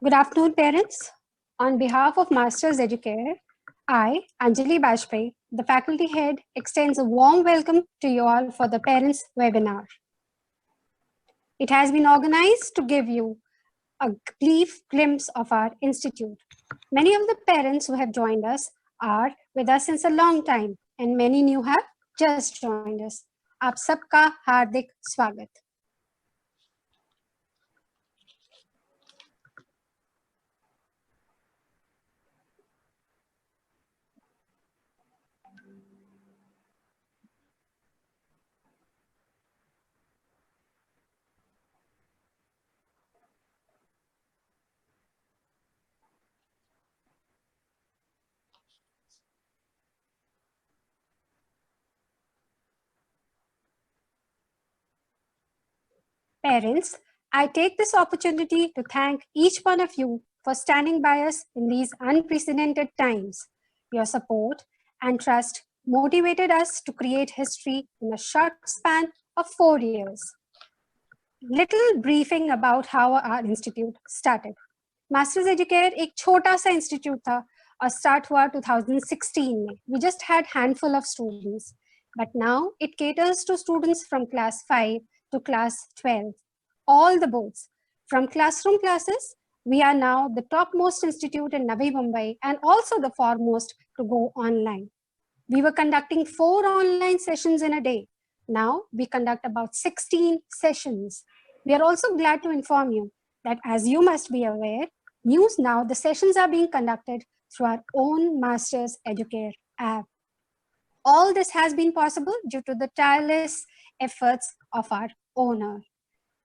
Good afternoon, parents. On behalf of Masters Educare, I, Anjali Bajpai, the faculty head, extends a warm welcome to you all for the parents webinar. It has been organized to give you a brief glimpse of our institute. Many of the parents who have joined us are with us since a long time, and many new have just joined us. आप सबका हार्दिक स्वागत. Parents, I take this opportunity to thank each one of you for standing by us in these unprecedented times. Your support and trust motivated us to create history in a short span of 4 years. Little briefing about how our institute started. Masters Educare एक छोटा सा institute था और start हुआ 2016 में. We just had handful of students. But now it caters to students from class 5 to class 12. All the boards. From classroom classes, we are now the topmost institute in Navi Mumbai and also the foremost to go online. We were conducting 4 online sessions in a day. Now we conduct about 16 sessions. We are also glad to inform you that, as you must be aware, now the sessions are being conducted through our own Masters Educare app. All this has been possible due to the tireless efforts of our owner.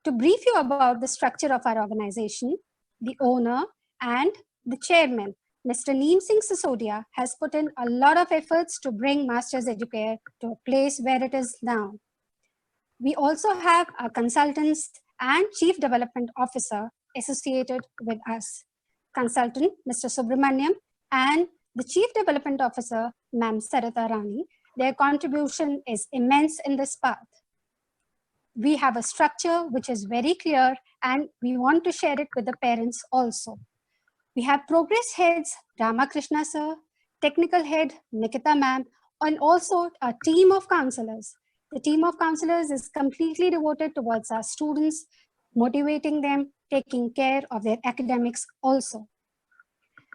To brief you about the structure of our organization, the owner and the chairman, Mr. Neem Singh Sisodia, has put in a lot of efforts to bring Masters Educare to a place where it is now. We also have our consultants and Chief Development Officer associated with us. Consultant, Mr. Subramaniam, and the Chief Development Officer, Ma'am Sarita Rani. Their contribution is immense in this path. We have a structure which is very clear and we want to share it with the parents also. We have progress heads, Ramakrishna sir, technical head, Nikita ma'am, and also a team of counselors. The team of counselors is completely devoted towards our students, motivating them, taking care of their academics also.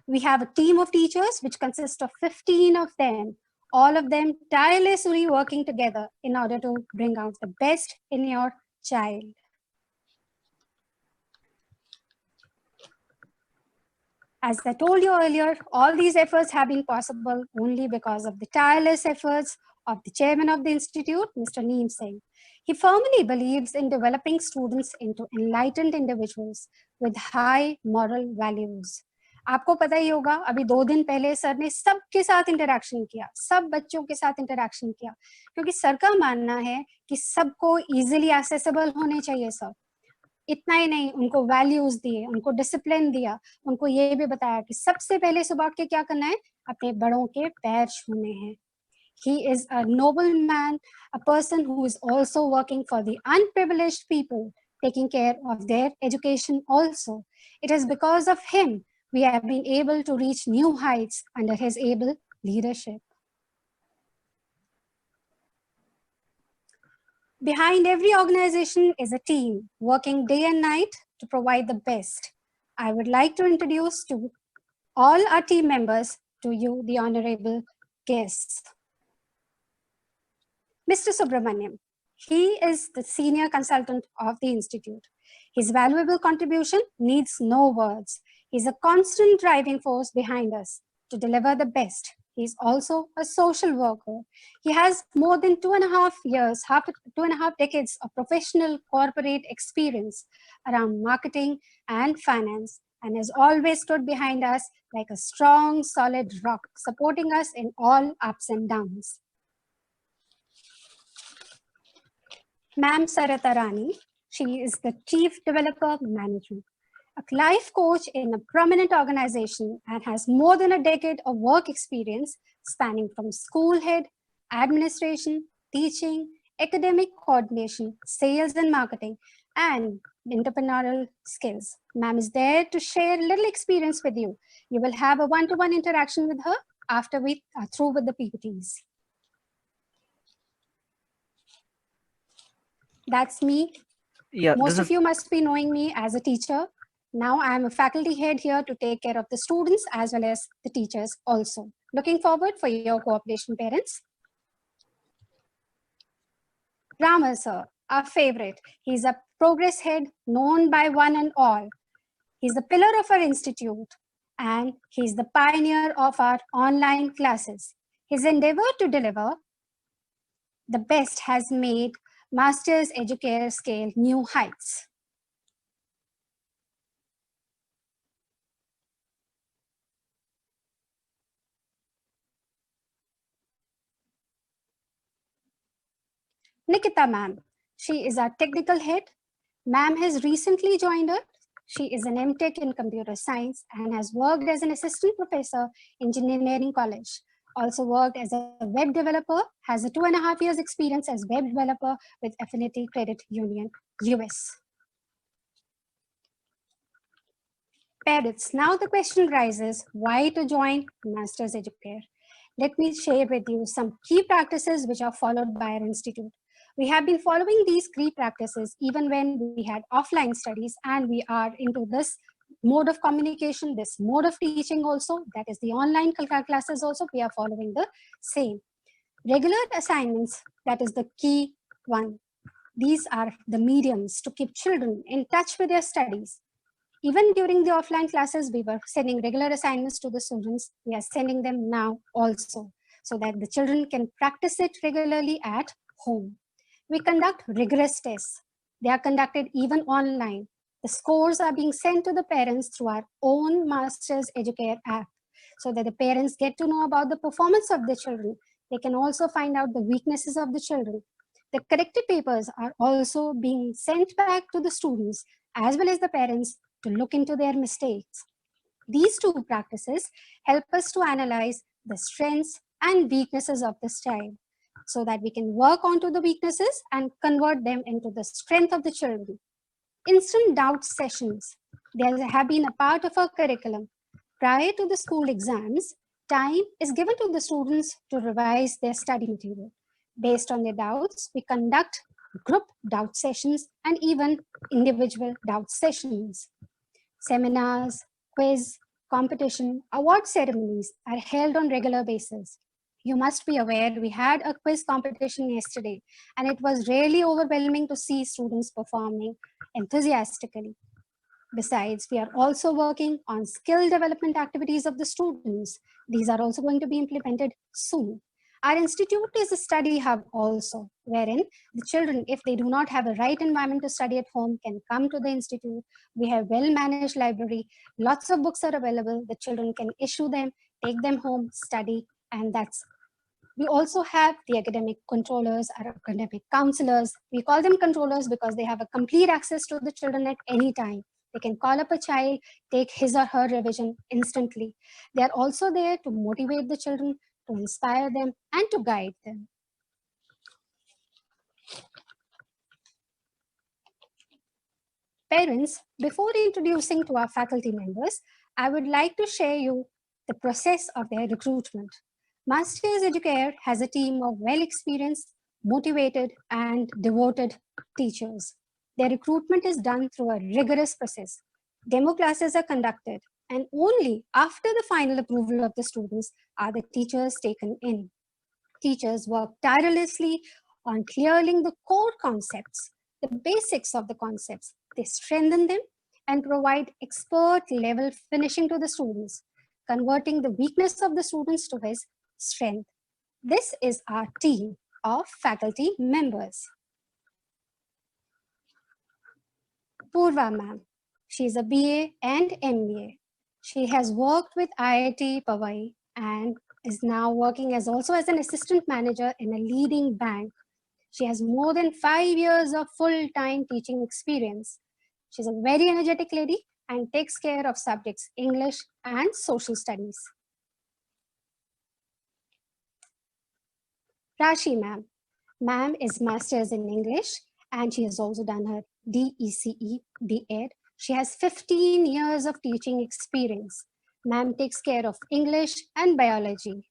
We have a team of teachers which consists of 15 of them, all of them tirelessly working together in order to bring out the best in your child. As I told you earlier, all these efforts have been possible only because of the tireless efforts of the chairman of the institute, Mr. Neem Singh. He firmly believes in developing students into enlightened individuals with high moral values. आपको पता ही होगा, अभी 2 दिन पहले sir ने सबके साथ interaction किया, सब बच्चों के साथ इंटरैक्शन किया, क्योंकि सर का मानना है कि सबको इजीली एक्सेसिबल होने चाहिए सर। इतना ही नहीं, उनको वैल्यूज दिए, उनको डिसिप्लिन दिया, उनको ये भी बताया कि सबसे पहले सुबह उठ के क्या करना है, अपने बड़ों के पैर छूने हैं. He is a noble man, a person who is also working for the unprivileged people, taking care of their education also. It is because of him we have been able to reach new heights under his able leadership. Behind every organization is a team working day and night to provide the best. I would like to introduce to all our team members to you, the honorable guests. Mr. Subramaniam, he is the senior consultant of the Institute. His valuable contribution needs no words. He's a constant driving force behind us to deliver the best. He's also a social worker. He has more than 2.5 years, 2.5 decades of professional corporate experience around marketing and finance, and has always stood behind us like a strong, solid rock, supporting us in all ups and downs. Ma'am Sarita Rani, she is the Chief Developer Management, a life coach in a prominent organization and has more than a decade of work experience spanning from school head, administration, teaching, academic coordination, sales and marketing, and entrepreneurial skills. Ma'am is there to share a little experience with you. You will have a one-to-one interaction with her after we are through with the PPTs. That's me. Yeah, most of you must be knowing me as a teacher. Now I am a faculty head here to take care of the students as well as the teachers also. Looking forward for your cooperation, parents. Rama sir, our favorite. He's a progress head known by one and all. He's the pillar of our institute and he's the pioneer of our online classes. His endeavor to deliver the best has made Masters Educator Scale new heights. Nikita ma'am, she is our technical head. Ma'am has recently joined us. She is an MTech in computer science and has worked as an assistant professor in engineering college. Also worked as a web developer, has a 2.5 years experience as web developer with Affinity Credit Union, US. Parents, now the question rises, why to join Masters Educare? Let me share with you some key practices which are followed by our institute. We have been following these key practices even when we had offline studies, and we are into this mode of communication, this mode of teaching also, that is the online classes also, we are following the same. Regular assignments, that is the key one. These are the mediums to keep children in touch with their studies. Even during the offline classes, we were sending regular assignments to the students. We are sending them now also, so that the children can practice it regularly at home. We conduct rigorous tests. They are conducted even online. The scores are being sent to the parents through our own Masters Educare app, so that the parents get to know about the performance of the children. They can also find out the weaknesses of the children. The corrected papers are also being sent back to the students as well as the parents to look into their mistakes. These two practices help us to analyze the strengths and weaknesses of this child, so that we can work onto the weaknesses and convert them into the strength of the children. Instant doubt sessions, they have been a part of our curriculum. Prior to the school exams, time is given to the students to revise their study material. Based on their doubts, we conduct group doubt sessions and even individual doubt sessions. Seminars, quiz, competition, award ceremonies are held on regular basis. You must be aware we had a quiz competition yesterday, and it was really overwhelming to see students performing enthusiastically. Besides, we are also working on skill development activities of the students. These are also going to be implemented soon. Our institute is a study hub also, wherein the children, if they do not have a right environment to study at home, can come to the institute. We have well-managed library. Lots of books are available. The children can issue them, take them home, study, and that's. We also have the academic controllers, our academic counselors. We call them controllers because they have a complete access to the children at any time. They can call up a child, take his or her revision instantly. They are also there to motivate the children, to inspire them, and to guide them. Parents, before introducing to our faculty members, I would like to share you the process of their recruitment. Masters Educare has a team of well-experienced, motivated, and devoted teachers. Their recruitment is done through a rigorous process. Demo classes are conducted, and only after the final approval of the students are the teachers taken in. Teachers work tirelessly on clearing the core concepts, the basics of the concepts. They strengthen them and provide expert level finishing to the students, converting the weakness of the students to his strength. This is our team of faculty members. Purva ma'am, she is a BA and MBA. She has worked with IIT Powai and is now working as also as an assistant manager in a leading bank. She has more than 5 years of full-time teaching experience. She's a very energetic lady and takes care of subjects English and social studies. Rashi ma'am. Ma'am is master's in English and she has also done her DECE B.Ed. She has 15 years of teaching experience. Ma'am takes care of English and biology.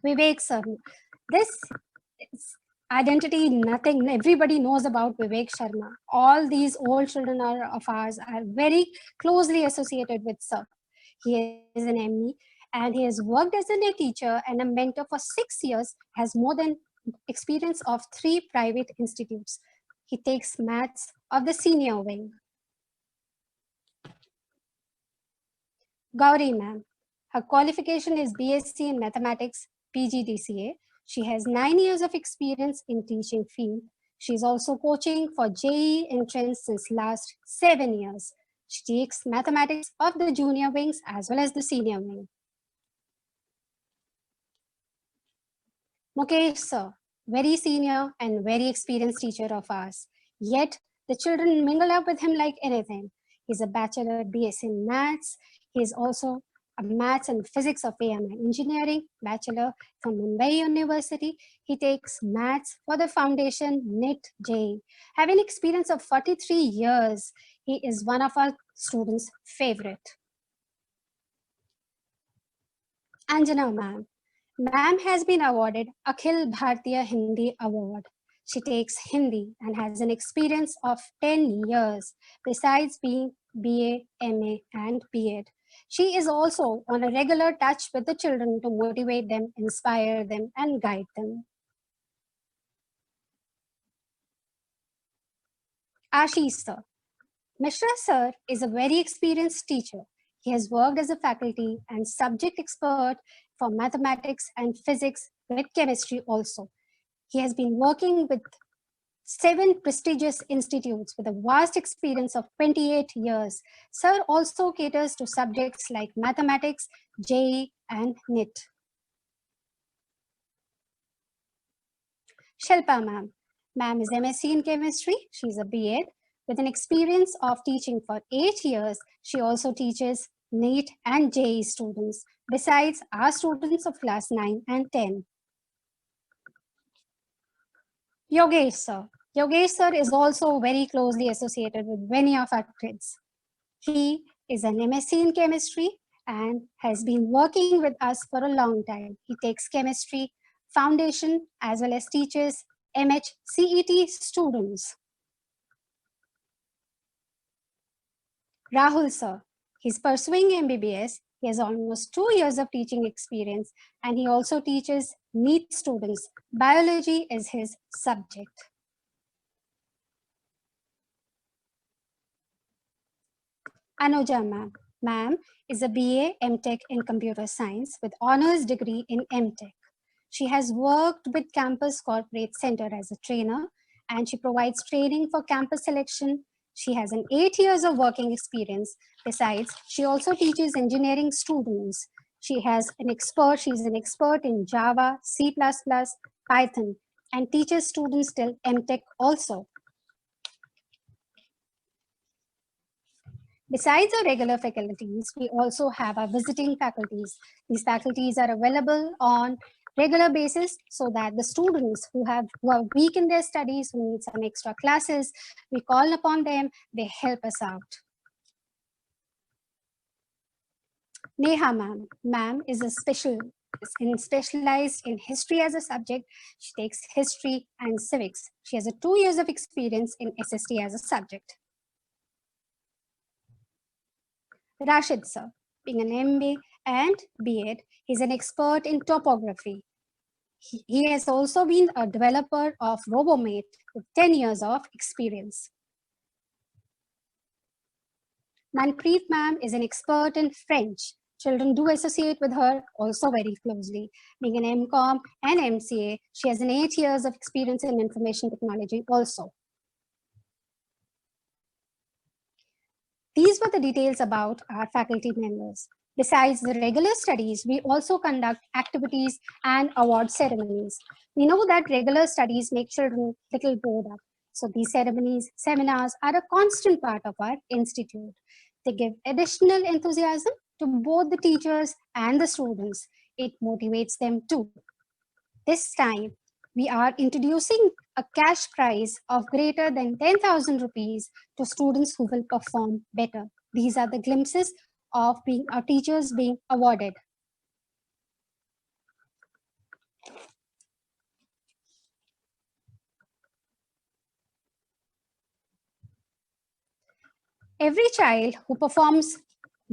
Vivek sir, this is identity, nothing, everybody knows about Vivek Sharma. All these old children of ours are very closely associated with sir. He is an ME and he has worked as a teacher and a mentor for 6 years, has more than experience of 3 private institutes. He takes maths of the senior wing. Gauri ma'am, her qualification is BSc in Mathematics, PGDCA. She has 9 years of experience in teaching field. She's also coaching for JEE entrance since last 7 years. She takes mathematics of the junior wings as well as the senior wing. Mukesh sir, very senior and very experienced teacher of ours. Yet the children mingle up with him like anything. He's a bachelor BS in maths. He's also a maths and physics of AMI engineering, bachelor from Mumbai University. He takes maths for the foundation NIT JEE. Having experience of 43 years, he is one of our students' favorite. Anjana ma'am. Ma'am has been awarded Akhil Bhartiya Hindi Award. She takes Hindi and has an experience of 10 years, besides being BA, MA, and B.Ed. She is also on a regular touch with the children to motivate them, inspire them, and guide them. Ashish sir. Mishra sir is a very experienced teacher. He has worked as a faculty and subject expert for mathematics and physics with chemistry also. He has been working with 7 prestigious institutes with a vast experience of 28 years. Sir also caters to subjects like mathematics, JEE, and NIT. Shilpa ma'am. Ma'am is MSc in chemistry. She's a B.Ed. With an experience of teaching for 8 years, she also teaches NEET and JEE students, besides our students of class 9 and 10. Yogesh sir. Yogesh sir is also very closely associated with many of our kids. He is an MSc in chemistry and has been working with us for a long time. He takes chemistry foundation as well as teaches MHCET students. Rahul sir, he's pursuing MBBS. He has almost 2 years of teaching experience and he also teaches NEET students. Biology is his subject. Anuja ma'am. Ma'am is a BA MTech in computer science with honors degree in MTech. She has worked with Campus Corporate Center as a trainer and she provides training for campus selection. She has an 8 years of working experience. Besides, she also teaches engineering students. She's an expert in Java, C++, Python, and teaches students till MTech also. Besides our regular faculties, we also have our visiting faculties. These faculties are available on regular basis so that the students who are weak in their studies, who need some extra classes, we call upon them, they help us out. Neha ma'am. Ma'am is specialized in history as a subject. She takes history and civics. She has 2 years of experience in SST as a subject. Rashid sir, being an MBA and B.Ed, he's an expert in topography. He has also been a developer of RoboMate with 10 years of experience. Manpreet ma'am is an expert in French. Children do associate with her also very closely. Being an MCOM and MCA, she has an 8 years of experience in information technology also. These were the details about our faculty members. Besides the regular studies, we also conduct activities and award ceremonies. We know that regular studies make children little bored up. So these ceremonies, seminars are a constant part of our institute. They give additional enthusiasm to both the teachers and the students. It motivates them too. This time, we are introducing a cash prize of greater than 10,000 rupees to students who will perform better. These are the glimpses of our teachers being awarded. Every child who performs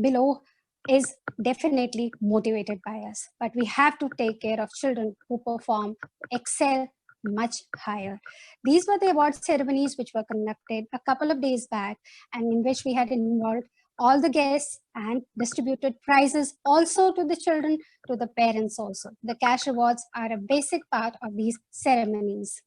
below is definitely motivated by us, but we have to take care of children who perform, excel much higher. These were the award ceremonies which were conducted a couple of days back and in which we had involved all the guests and distributed prizes also to the children, to the parents also. The cash awards are a basic part of these ceremonies.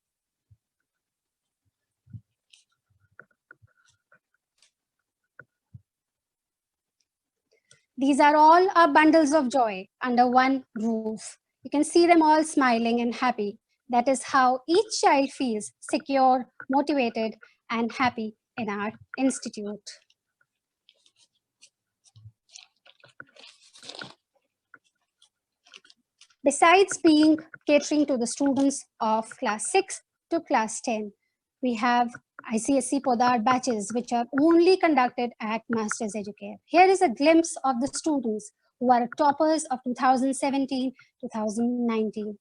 These are all our bundles of joy under one roof. You can see them all smiling and happy. That is how each child feels secure, motivated, and happy in our institute. Besides being catering to the students of class 6 to class 10, we have ICSE Podar batches, which are only conducted at Masters Educare. Here is a glimpse of the students who are toppers of 2017-2019.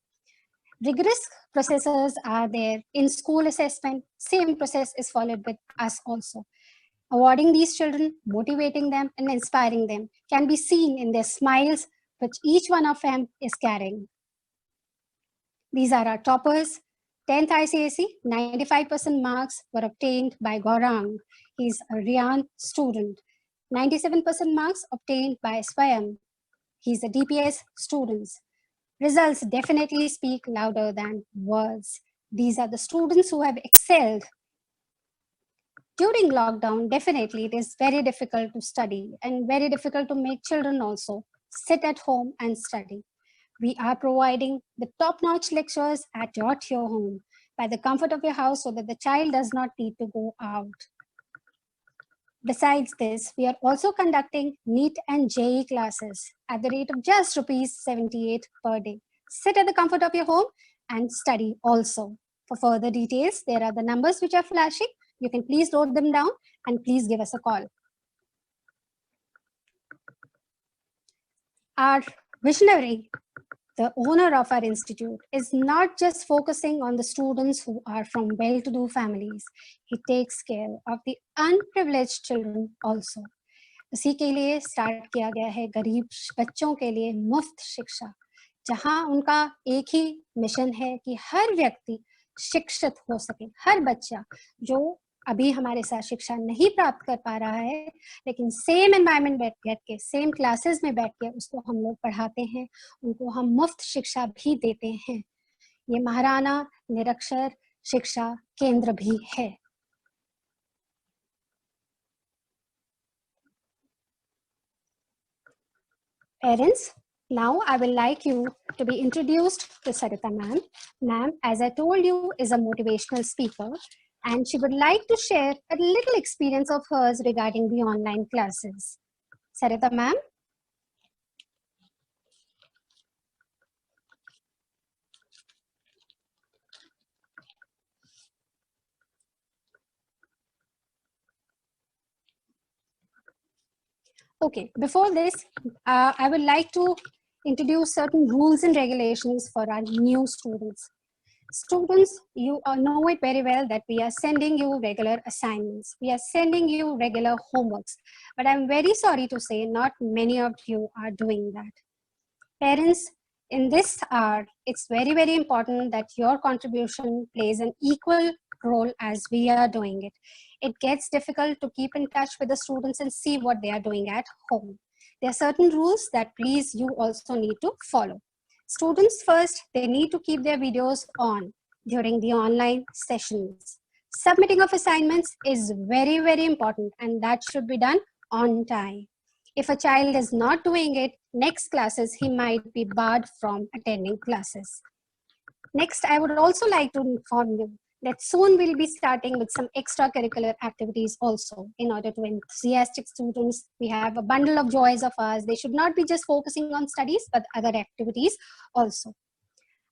Rigorous processes are there in school assessment. Same process is followed with us also. Awarding these children, motivating them, and inspiring them can be seen in their smiles, which each one of them is carrying. These are our toppers. 10th ICSE, 95% marks were obtained by Gaurang. He's a Riyan student. 97% marks obtained by Swayam. He's a DPS student. Results definitely speak louder than words. These are the students who have excelled. During lockdown, definitely it is very difficult to study and very difficult to make children also sit at home and study. We are providing the top-notch lectures at your home by the comfort of your house so that the child does not need to go out. Besides this, we are also conducting NEET and JEE classes at the rate of just ₹78 per day. Sit at the comfort of your home and study also. For further details, there are the numbers which are flashing. You can please note them down and please give us a call. Our visionary, the owner of our institute, is not just focusing on the students who are from well-to-do families. He takes care of the unprivileged children also. इसी के लिए start किया गया है गरीब बच्चों के लिए मुफ्त शिक्षा, जहां उनका एक ही मिशन है कि हर व्यक्ति शिक्षित हो सके। हर बच्चा जो अभी हमारे साथ शिक्षा नहीं प्राप्त कर पा रहा है, लेकिन सेम एनवायरनमेंट बैठ के, सेम क्लासेस में बैठ के उसको हम लोग पढ़ाते हैं, उनको हम मुफ्त शिक्षा भी देते हैं। ये महाराणा निरक्षर शिक्षा केंद्र भी है। Parents, now I will like you to be introduced to Sarita ma'am. Ma'am, as I told you, is a motivational speaker, and she would like to share a little experience of hers regarding the online classes. Sarita ma'am. Okay, before this, I would like to introduce certain rules and regulations for our new students. Students, you know it very well that we are sending you regular assignments. We are sending you regular homeworks. But I'm very sorry to say not many of you are doing that. Parents, in this hour, it's very, very important that your contribution plays an equal role as we are doing it. It gets difficult to keep in touch with the students and see what they are doing at home. There are certain rules that please you also need to follow. Students first, they need to keep their videos on during the online sessions. Submitting of assignments is very, very important, and that should be done on time. If a child is not doing it, next classes, he might be barred from attending classes. Next, I would also like to inform you that soon we'll be starting with some extracurricular activities also in order to enthusiastic students. We have a bundle of joys of ours. They should not be just focusing on studies, but other activities also.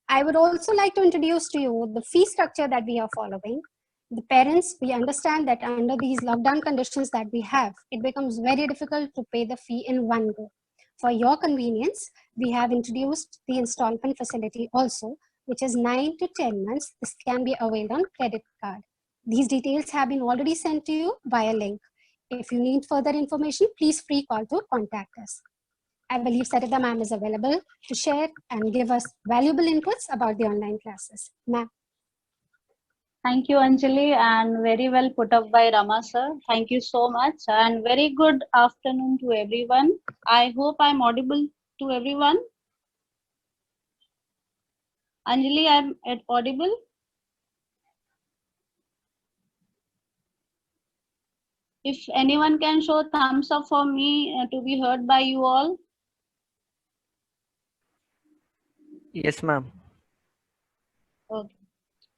I would also like to introduce to you the fee structure that we are following. The parents, we understand that under these lockdown conditions that we have, it becomes very difficult to pay the fee in one go. For your convenience, we have introduced the installment facility also, which is 9 to 10 months. This can be availed on credit card. These details have been already sent to you via link. If you need further information, please free call to contact us. I believe Sarita ma'am is available to share and give us valuable inputs about the online classes. Ma'am. Thank you, Anjali, and very well put up by Rama sir. Thank you so much, and very good afternoon to everyone. I hope I'm audible to everyone. Anjali, I'm audible? If anyone can show thumbs up for me to be heard by you all. Yes, ma'am. Okay.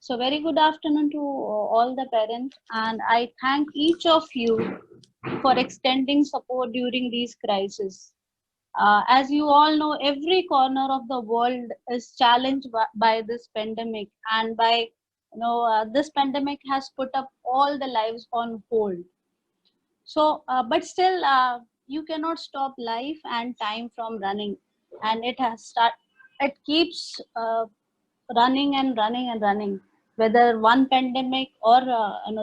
So very good afternoon to all the parents, and I thank each of you for extending support during these crises. As you all know, every corner of the world is challenged by this pandemic, and this pandemic has put up all the lives on hold. So, but still, you cannot stop life and time from running, and it keeps running and running and running. Whether one pandemic or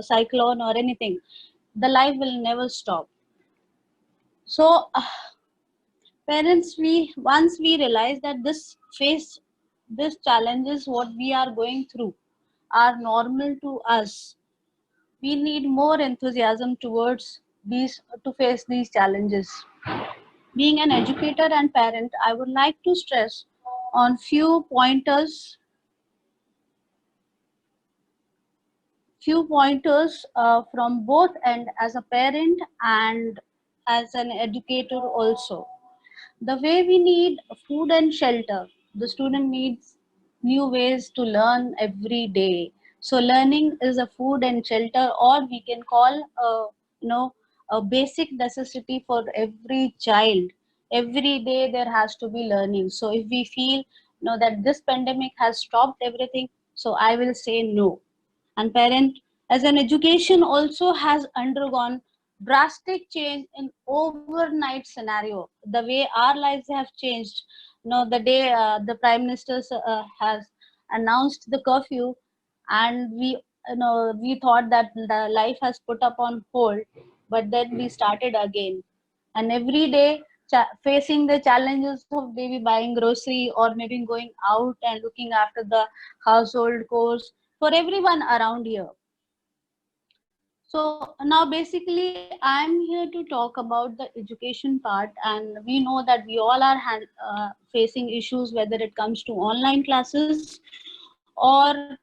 cyclone or anything, the life will never stop. So, parents, once we realize that this challenges what we are going through are normal to us, we need more enthusiasm towards these to face these challenges. Being an educator and parent, I would like to stress on few pointers from both end, as a parent and as an educator also. The way we need food and shelter, the student needs new ways to learn every day. So learning is a food and shelter, or we can call a basic necessity for every child. Every day there has to be learning. So if we feel that this pandemic has stopped everything, so I will say no. And parent, as an education also has undergone drastic change in overnight scenario. The way our lives have changed. The day the Prime Minister has announced the curfew, and we thought that the life has put up on hold, but then we started again, and every day facing the challenges of maybe buying grocery or maybe going out and looking after the household chores for everyone around here. So now basically I'm here to talk about the education part, and we know that we all are facing issues, whether it comes to online classes or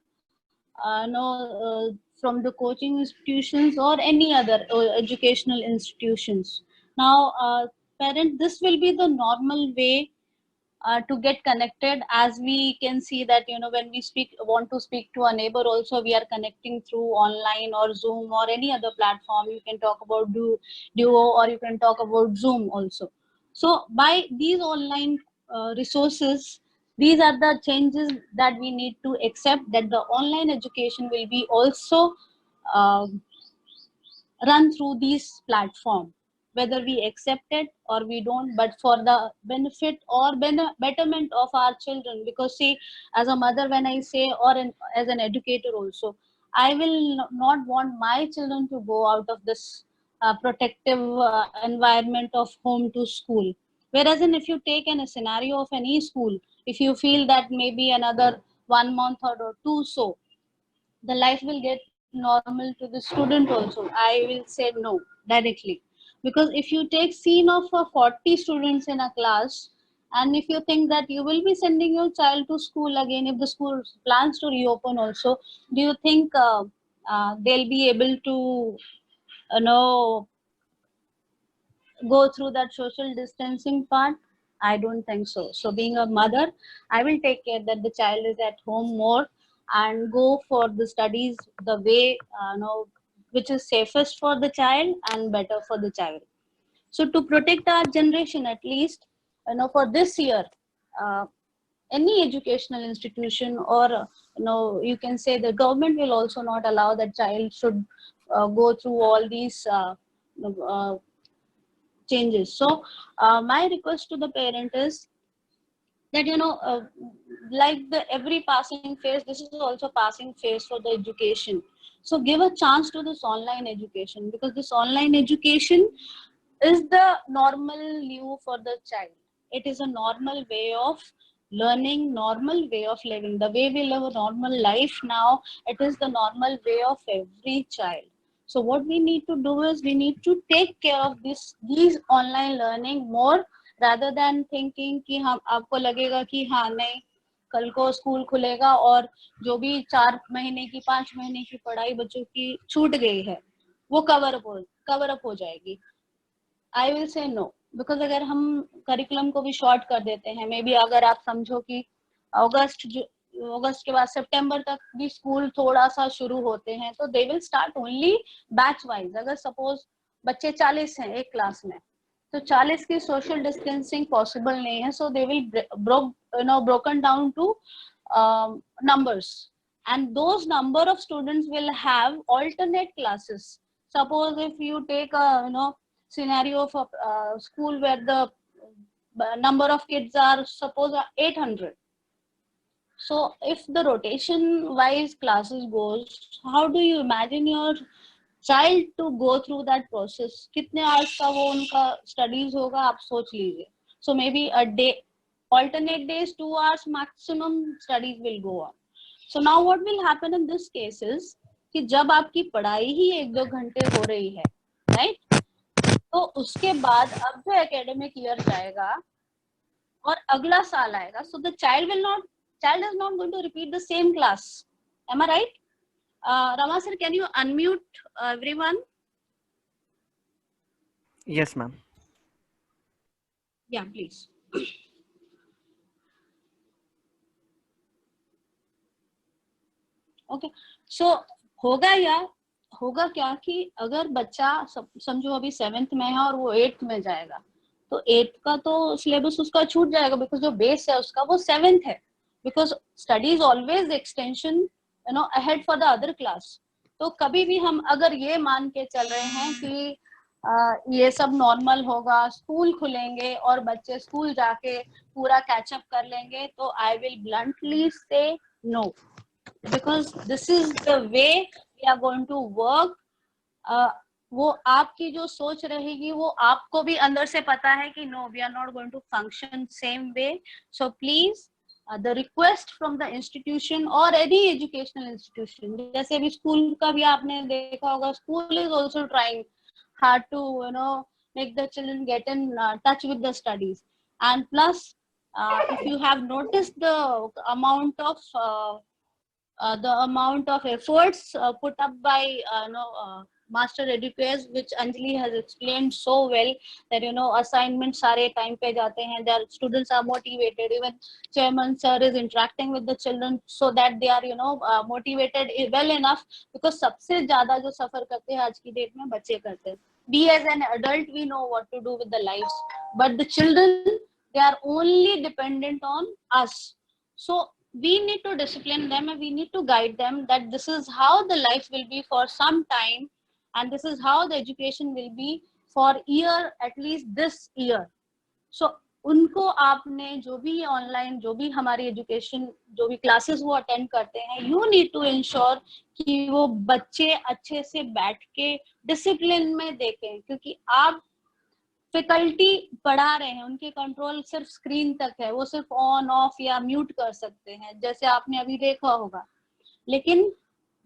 from the coaching institutions or any other educational institutions. Now, parent, this will be the normal way to get connected, as we can see that when we want to speak to a neighbor also, we are connecting through online or Zoom or any other platform. You can talk about Duo, or you can talk about Zoom also. So by these online resources, these are the changes that we need to accept, that the online education will be also uh, run through these platform, whether we accept it or we don't, but for the benefit or betterment of our children. Because see, as a mother, when I say, or as an educator also, I will not want my children to go out of this protective environment of home to school. Whereas if you take a scenario of any school, if you feel that maybe another 1 month or two, so the life will get normal to the student also, I will say no directly. Because if you take scene of 40 students in a class, and if you think that you will be sending your child to school again, if the school plans to reopen also, do you think they'll be able to know go through that social distancing part? I don't think so. So being a mother, I will take care that the child is at home more and go for the studies the way which is safest for the child and better for the child. So to protect our generation, at least for this year, uh, any educational institution, or you can say the government will also not allow that child should go through all these uh, changes. So my request to the parent is that like the every passing phase, this is also passing phase for the education. So give a chance to this online education, because this online education is the normal new for the child. It is a normal way of learning, normal way of living, the way we live a normal life now. It is the normal way of every child. So what we need to do is we need to take care of these online learning more, rather than thinking कि हम आपको लगेगा कि हाँ नहीं कल को school खुलेगा और जो भी 4 महीने की 5 महीने की पढ़ाई बच्चों की छूट गई है वो कवर अप हो जाएगी. I will say no. Because अगर हम करिकुलम को भी शॉर्ट कर देते हैं, मे बी अगर आप समझो कि अगस्त के बाद सितंबर तक भी स्कूल थोड़ा सा शुरू होते हैं, तो they will start only batch wise. अगर सपोज बच्चे 40 हैं एक क्लास में, तो 40 की सोशल डिस्टेंसिंग पॉसिबल नहीं है. So they will broken down to numbers, and those number of students will have alternate classes. Suppose if you take a scenario of a school where the number of kids are suppose 800. So if the rotation wise classes goes, how do you imagine your child to go through that process? कितने hours का वो उनका studies होगा, आप सोच लीजिए. So maybe a day, alternate days, 2 hours maximum studies will go on. So now what will happen in this case is कि जब आपकी पढ़ाई ही 1-2 घंटे हो रही है, right? तो उसके बाद अब जो एकेडमिक ईयर जाएगा और अगला साल आएगा, so the child is not going to repeat the same class. Am I right? Rama sir, can you unmute everyone? Yes, ma'am. Yeah, please. Okay. So होगा क्या कि अगर बच्चा समझो अभी 7th में है और वो 8th में जाएगा, तो 8th का तो सिलेबस उसका छूट जाएगा, बिकॉज जो बेस है उसका वो 7th है. Because study is always extension ahead for the other class. तो कभी भी हम अगर ये मान के चल रहे हैं कि ये सब नॉर्मल होगा, स्कूल खुलेंगे और बच्चे स्कूल जाके पूरा कैचअप कर लेंगे, तो I will bluntly say no, because this is the way we are going to work. वो आपकी जो सोच रहेगी वो आपको भी अंदर से पता है कि no, we are not going to function same way. So please the request from the institution और एनी एजुकेशनल इंस्टीट्यूशन, जैसे अभी स्कूल का भी आपने देखा होगा, school is also trying hard to make the children get in touch with the studies. And plus if you have noticed the amount of efforts put up by master educators, which Anjali has explained so well, that assignments sare time pe jate hain, their students are motivated, even chairman sir is interacting with the children so that they are motivated well enough, because sabse zyada jo suffer karte hain aaj ki date mein bacche karte hain. We as an adult, we know what to do with the lives, but the children, they are only dependent on us. So we need to discipline them and we need to guide them that this is how the life will be for some time, and this is how the education will be for year, at least this year. So उनको आपने जो भी online, जो भी हमारी education, जो भी classes वो अटेंड करते हैं, यू नीड टू इंश्योर कि वो बच्चे अच्छे से बैठ के डिसिप्लिन में देखें, क्योंकि आप फैकल्टी पढ़ा रहे हैं, उनके कंट्रोल सिर्फ स्क्रीन तक है, वो सिर्फ ऑन ऑफ या म्यूट कर सकते हैं, जैसे आपने अभी देखा होगा। लेकिन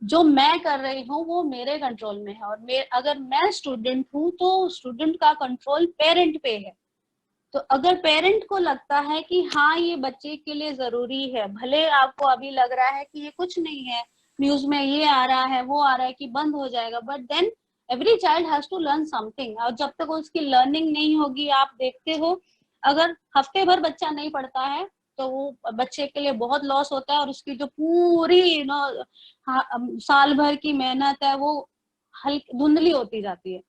जो मैं कर रही हूँ वो मेरे कंट्रोल में है, और अगर मैं स्टूडेंट हूँ तो स्टूडेंट का कंट्रोल पेरेंट पे है। तो अगर पेरेंट को लगता है कि हाँ ये बच्चे के लिए जरूरी है, भले आपको अभी लग रहा है कि ये कुछ नहीं है, न्यूज में ये आ रहा है, वो आ रहा है कि बंद हो जाएगा, but then every child has to learn something. और जब तक उसकी लर्निंग नहीं होगी, आप देखते हो अगर हफ्ते भर बच्चा नहीं पढ़ता है तो वो बच्चे के लिए बहुत लॉस होता है, और उसकी जो पूरी साल भर की मेहनत है वो हल्की धुंधली होती जाती है।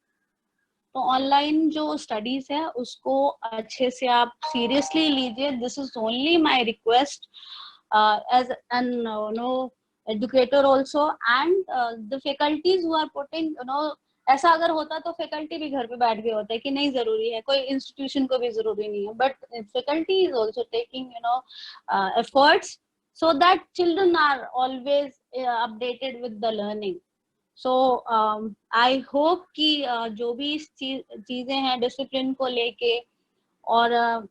तो ऑनलाइन जो स्टडीज है उसको अच्छे से आप सीरियसली लीजिए। This is only my request as an educator also, and the faculties who are putting ऐसा अगर होता तो फैकल्टी भी घर पे बैठ गए होते कि नहीं जरूरी है, कोई इंस्टीट्यूशन को भी जरूरी नहीं है, but faculty is also taking efforts so that children are always updated with the learning. So I hope कि जो भी चीजें हैं डिसिप्लिन को लेके और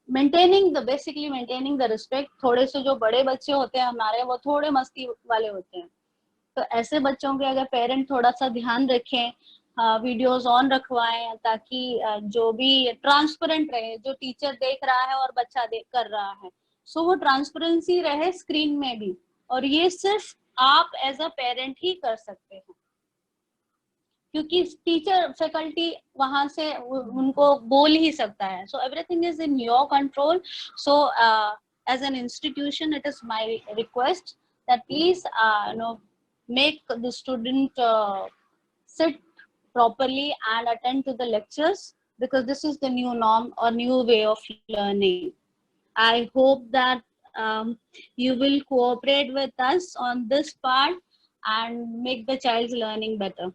बेसिकली मेंटेनिंग द रिस्पेक्ट। थोड़े से जो बड़े बच्चे होते हैं हमारे, वो थोड़े मस्ती वाले होते हैं, तो ऐसे बच्चों के अगर पेरेंट थोड़ा सा ध्यान रखें, वीडियोस ऑन रखवाएं, ताकि जो भी ट्रांसपेरेंट रहे, जो टीचर देख रहा है और बच्चा देख कर रहा है, सो वो ट्रांसपेरेंसी रहे स्क्रीन में भी, और ये सिर्फ आप एज अ पेरेंट ही कर सकते हैं, क्योंकि टीचर फैकल्टी वहां से उनको बोल ही सकता है। So everything is in your control. So as an institution, it is my request that please make the student sit properly and attend to the lectures, because this is the new norm or new way of learning. I hope that you will cooperate with us on this part and make the child's learning better.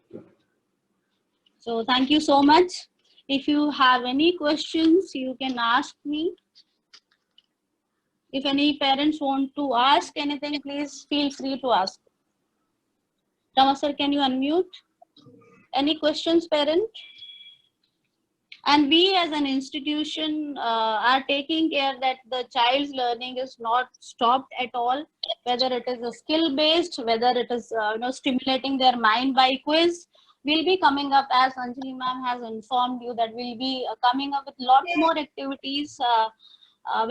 So thank you so much. If you have any questions, you can ask me. If any parents want to ask anything, please feel free to ask. Rama sir, can you unmute? Any questions, parent? And we as an institution are taking care that the child's learning is not stopped at all, whether it is a skill based, whether it is stimulating their mind by quiz. We'll be coming up, as Anjali ma'am has informed you, that we'll be coming up with lot more activities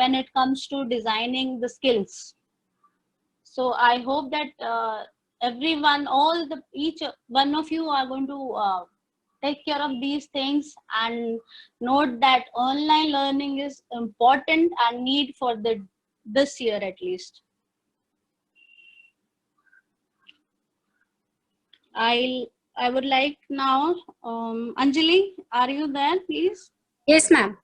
when it comes to designing the skills. So I hope that everyone, each one of you are going to take care of these things, and note that online learning is important and need for this year at least. I would like now, Anjali, are you there, please? Yes, ma'am.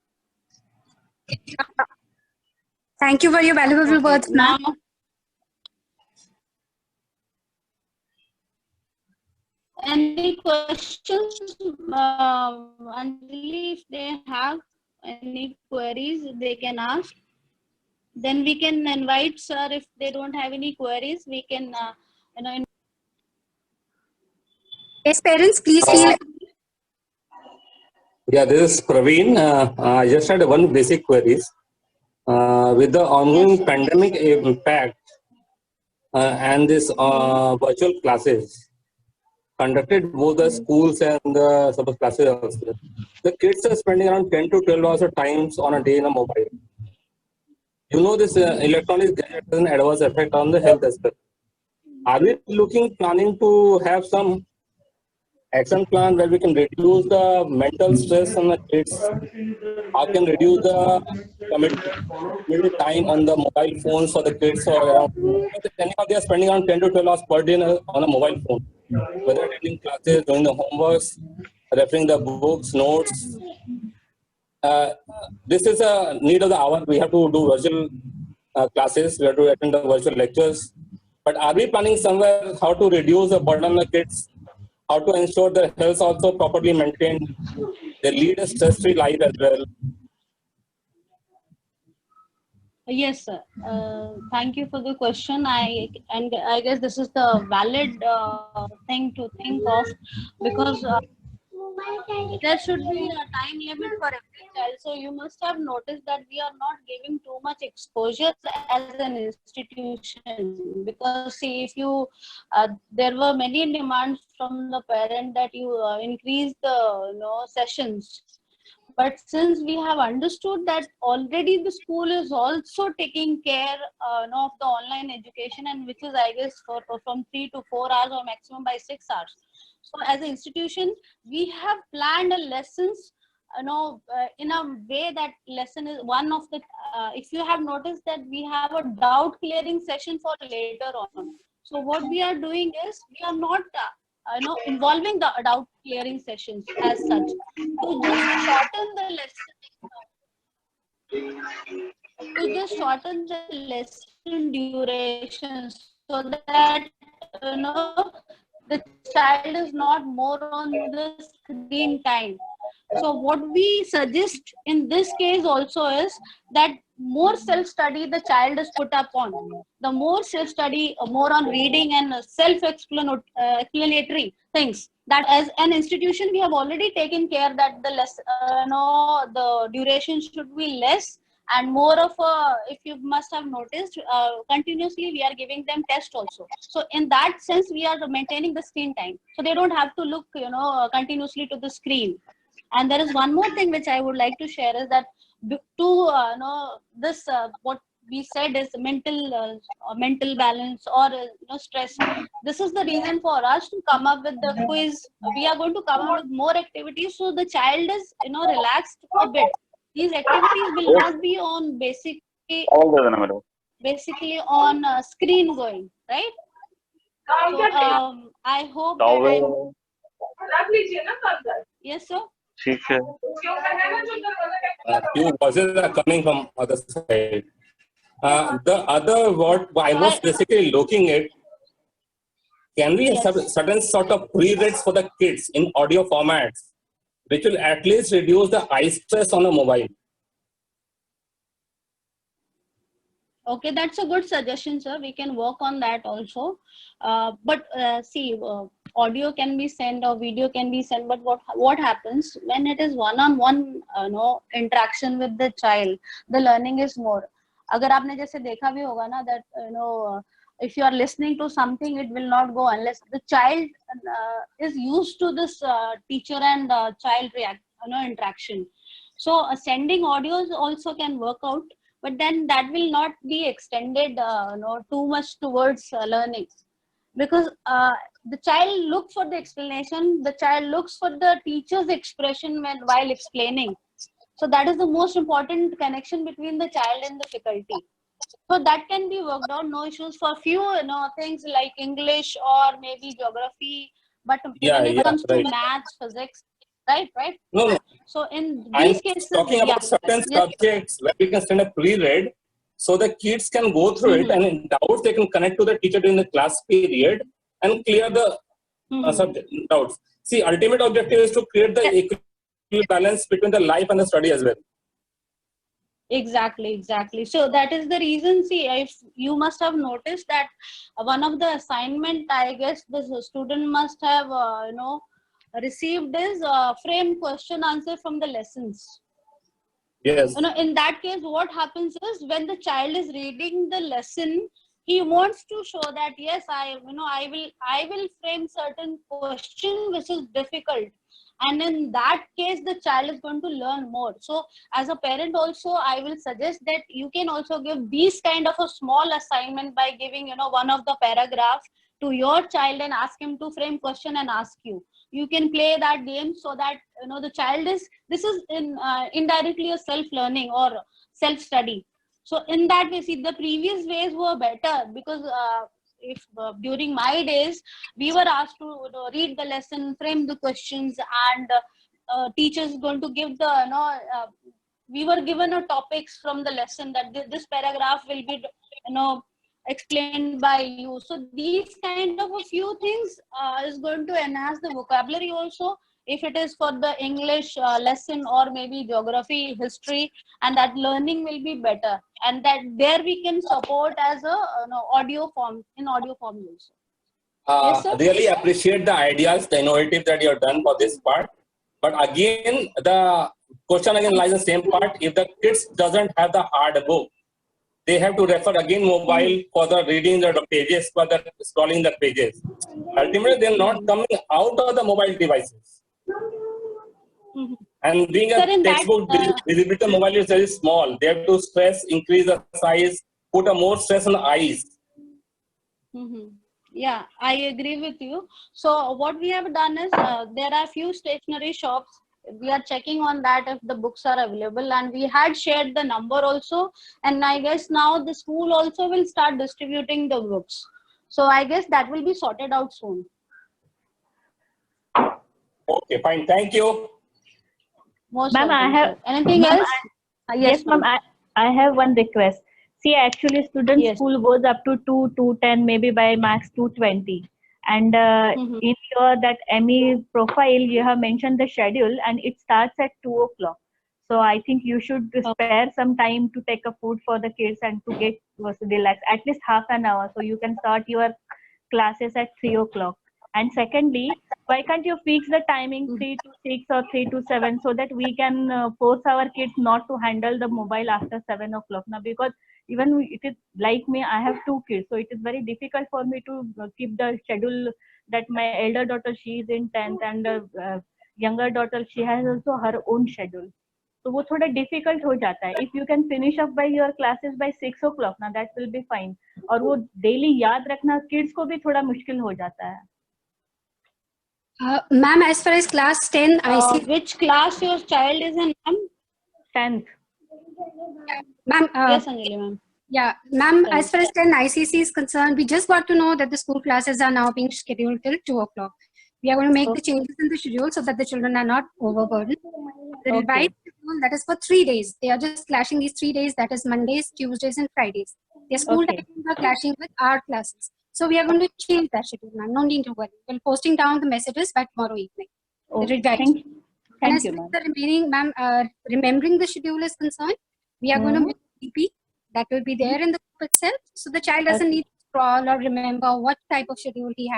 Thank you for your valuable words, ma'am. Now, any questions, Anjali? If they have any queries, they can ask. Then we can invite sir. If they don't have any queries, we can, Yes, parents, please feel. Yeah, this is Praveen. I just had one basic queries. With the ongoing Yes, sir. pandemic impact and this virtual classes conducted both the schools and the suppose classes also, the kids are spending around 10 to 12 hours of times on a day in a mobile. You know this electronic gadget has an adverse effect on the health as well. Are we planning to have some action plan where we can reduce the mental stress on the kids? How can reduce the committed time on the mobile phones for the kids or around? Anyhow, they are spending around 10 to 12 hours per day on a mobile phone, whether attending classes, doing the homeworks, referring the books, notes. This is a need of the hour. We have to do virtual classes. We have to attend the virtual lectures. But are we planning somewhere how to reduce the burden on the kids? How to ensure their health also properly maintained? They lead a stress-free life as well. Yes, sir. Thank you for the question. I guess this is the valid thing to think of, because there should be a time limit for every child. So you must have noticed that we are not giving too much exposure as an institution, because see, if you there were many demands from the parent that you increase the sessions. But since we have understood that already the school is also taking care of the online education, and which is, I guess, from 3 to 4 hours or maximum by 6 hours. So as an institution, we have planned a lessons, in a way that lesson is one of the, if you have noticed that we have a doubt clearing session for later on. So what we are doing is we are not involving the doubt clearing sessions as such, to just shorten the lesson duration, so that the child is not more on the screen time. So what we suggest in this case also is that more self-study the child is put up on. The more self-study, more on reading and self-explanatory things. That as an institution, we have already taken care that the duration should be less, and more of a, if you must have noticed, continuously we are giving them tests also. So in that sense, we are maintaining the screen time. So they don't have to look, continuously to the screen. And there is one more thing which I would like to share is that this what we said is mental balance or stress. This is the reason for us to come up with the quiz. We are going to come up with more activities so the child is relaxed a bit. These activities will not be on basically on screen going, right? So I hope that yes, sir. Few voices are coming from other side. The other what I was basically looking at, can we have certain sort of pre-reads for the kids in audio formats, which will at least reduce the eye stress on a mobile? Okay, that's a good suggestion, sir. We can work on that also. But see, audio can be sent or video can be sent. But what happens when it is one-on-one, interaction with the child? The learning is more. अगर आपने जैसे देखा भी होगा ना that if you are listening to something, it will not go unless the child is used to this teacher and child interaction. So sending audios also can work out. But then that will not be extended too much towards learning, because the child looks for the explanation, the child looks for the teacher's expression while explaining. So that is the most important connection between the child and the faculty. So that can be worked out, no issues for few things like English or maybe geography. But when it comes to maths, physics, right? No. So in these cases, talking about certain subjects where we can send a pre-read, so the kids can go through it, and in doubts they can connect to the teacher during the class period and clear the subject doubts. See, ultimate objective is to create the equal balance between the life and the study as well. Exactly. So that is the reason. See, if you must have noticed that one of the assignment, I guess the student must have, received is frame question answer from the lessons. Yes. In that case, what happens is when the child is reading the lesson, he wants to show that yes, I will frame certain question which is difficult, and in that case the child is going to learn more. So as a parent also, I will suggest that you can also give these kind of a small assignment by giving one of the paragraph to your child and ask him to frame question and ask you. You can play that game so that the child is, this is indirectly a self learning or self study. So in that way, see, the previous ways were better, because if during my days we were asked to read the lesson, frame the questions, and teachers going to give the we were given a topics from the lesson that this paragraph will be explained by you. So these kind of a few things is going to enhance the vocabulary also, if it is for the English lesson or maybe geography, history, and that learning will be better, and that there we can support as a audio form, in audio form also. Yes, sir? Really appreciate the ideas, the innovative that you have done for this part. But again, the question again lies in the same part. If the kids doesn't have the hard book, they have to refer again mobile for the reading the pages, for the scrolling the pages. Ultimately, they're not coming out of the mobile devices. And being a Sir, textbook, visibility of mobile is very small. They have to increase the size, put a more stress on the eyes. Yeah, I agree with you. So what we have done is there are few stationery shops. We are checking on that if the books are available, and we had shared the number also. And I guess now the school also will start distributing the books. So I guess that will be sorted out soon. Okay, fine. Thank you. Most Ma'am, welcome, I have sir. Anything ma'am, else? yes, ma'am. I have one request. See, actually, student Yes. school goes up to 210, maybe by max 220. And in your that ME profile, you have mentioned the schedule, and it starts at 2 o'clock. So I think you should spare some time to take a food for the kids and to get relaxed, at least half an hour, so you can start your classes at 3 o'clock. And secondly, why can't you fix the timing 3 to 6 or 3 to 7, so that we can force our kids not to handle the mobile after 7 o'clock now? Because even it is like me, I have 2 kids, so it is very difficult for me to keep the schedule. That my elder daughter, she is in 10th, and younger daughter, she has also her own schedule. तो वो थोड़ा difficult हो जाता है. If you can finish up by your classes bye 6 o'clock ना, that will be fine. और वो daily याद रखना किड्स को भी थोड़ा मुश्किल हो जाता है. Ma'am, as far as class 10, I see. Which class your child is in, ma'am? 10th. Ma'am, Yes, Anjali, ma'am. yeah, ma'am, as far as 10 ICC is concerned, we just got to know that the school classes are now being scheduled till 2 o'clock. We are going to make the changes in the schedule so that the children are not overburdened. The revised schedule, that is for 3 days. They are just clashing these 3 days, that is Mondays, Tuesdays, and Fridays. Their school timings are clashing with our classes. So we are going to change that schedule, ma'am. No need to worry. We'll posting down the messages by tomorrow evening. Okay, Thank you. Thank as you, far ma'am. as the remaining, ma'am, remembering the schedule is concerned, we are going to make DP that will be there in the group itself. So the child doesn't need to scroll or remember what type of schedule he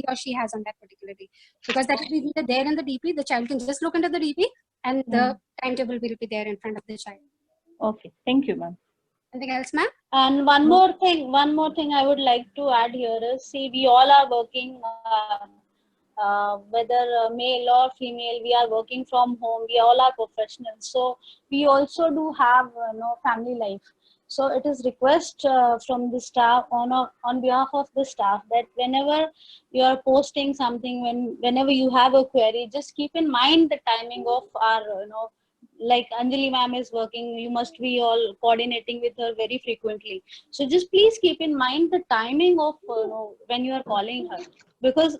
or she has on that particular day. Because that will be there in the DP. The child can just look into the DP and the timetable will be there in front of the child. Okay, thank you, ma'am. Anything else, ma'am? And one more thing I would like to add here is, see, we all are working, whether male or female, we are working from home. We all are professionals, so we also do have family life. So it is request from the staff on behalf of the staff that whenever you are posting something, whenever you have a query, just keep in mind the timing of our like Anjali ma'am is working, you must be all coordinating with her very frequently. So just please keep in mind the timing of when you are calling her, because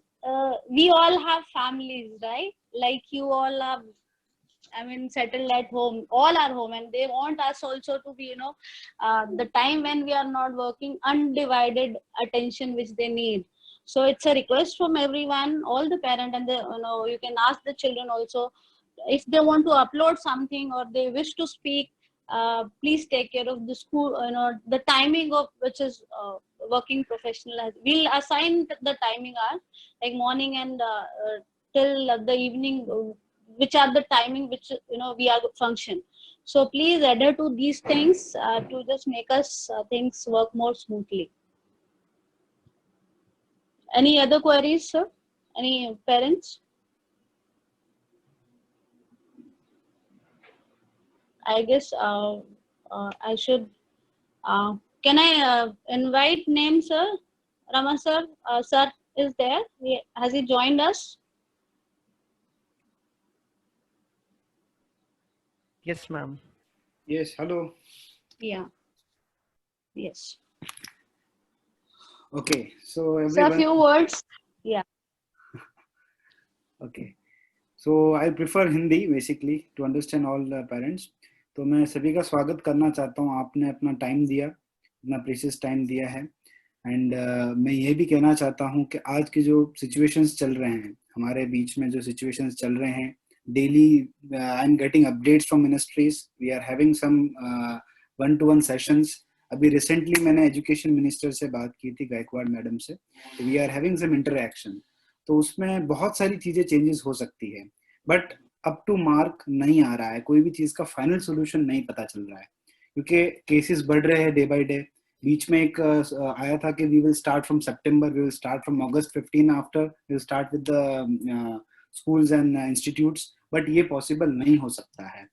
we all have families, right? Like you all are, settled at home, all are home, and they want us also to be, the time when we are not working, undivided attention which they need. So it's a request from everyone, all the parent, and you can ask the children also, if they want to upload something or they wish to speak, please take care of the school, the timing of which is working professional. We'll assign the timing hour, like morning and till the evening, which are the timing which we are function. So please adhere to these things to just make us things work more smoothly. Any other queries, sir? Any parents? I guess I should. Can I invite name, sir? Rama sir. Sir is there. Has he joined us? Yes, ma'am. Yes, hello. Yeah. Yes. Okay, so Sir, everyone. few words. Yeah. Okay, so I prefer Hindi basically to understand all the parents. तो मैं सभी का स्वागत करना चाहता हूँ. आपने अपना टाइम दिया, अपना प्रीशियस टाइम दिया है. एंड मैं ये भी कहना चाहता हूँ कि आज के जो सिचुएशंस चल रहे हैं, हमारे बीच में जो सिचुएशंस चल रहे हैं, daily I am getting updates from ministries. We are having some 1-to-1 sessions. अभी रिसेंटली मैंने एजुकेशन मिनिस्टर से बात की थी, गायकवाड़ मैडम से. We are having some interaction. तो उसमें बहुत सारी चीजें चेंजेस हो सकती है, बट अप टू मार्क नहीं आ रहा है. कोई भी चीज का फाइनल सोल्यूशन नहीं पता चल रहा है, क्योंकि केसेस बढ़ रहे हैं डे बाय डे. बीच में एक आया था कि we will start from September, we will start from August 15 after, we will start with the schools and institutes, but ये पॉसिबल नहीं हो सकता है.